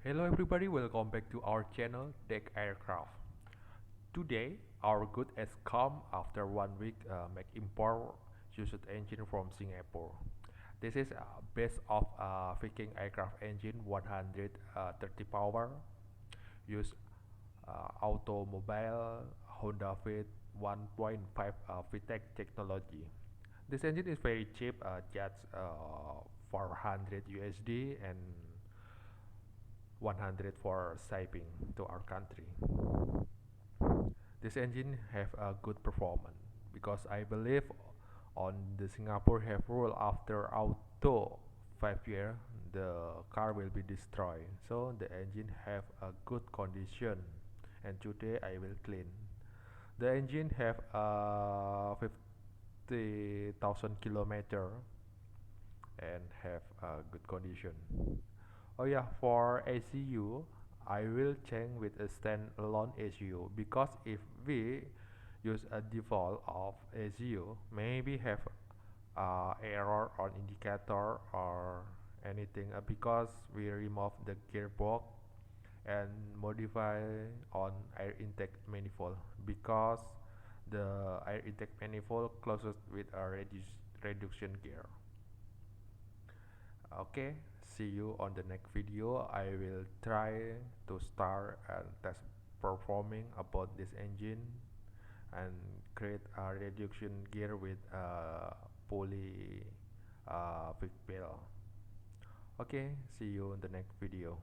Hello everybody, welcome back to our channel DEX Aircraft. Today our good has come after 1 week make import used engine from Singapore. This is based off Viking aircraft engine 130 power, use automobile Honda FIT 1.5 VTEC technology. This engine is very cheap, just 400 USD and 100 for shipping to our country. This engine have a good performance because I believe on the Singapore have rule after auto 5 year the car will be destroyed, so the engine have a good condition and today I will clean. The engine have a 50,000 kilometer and have a good condition. Oh yeah, for ECU, I will change with a standalone ECU because if we use a default of ECU, maybe have error on indicator or anything because we remove the gearbox and modify on air intake manifold because the air intake manifold closes with a reduction gear. Okay, see you on the next video. I will try to start and test performing about this engine and create a reduction gear with a pulley big bell. Okay, see you in the next video.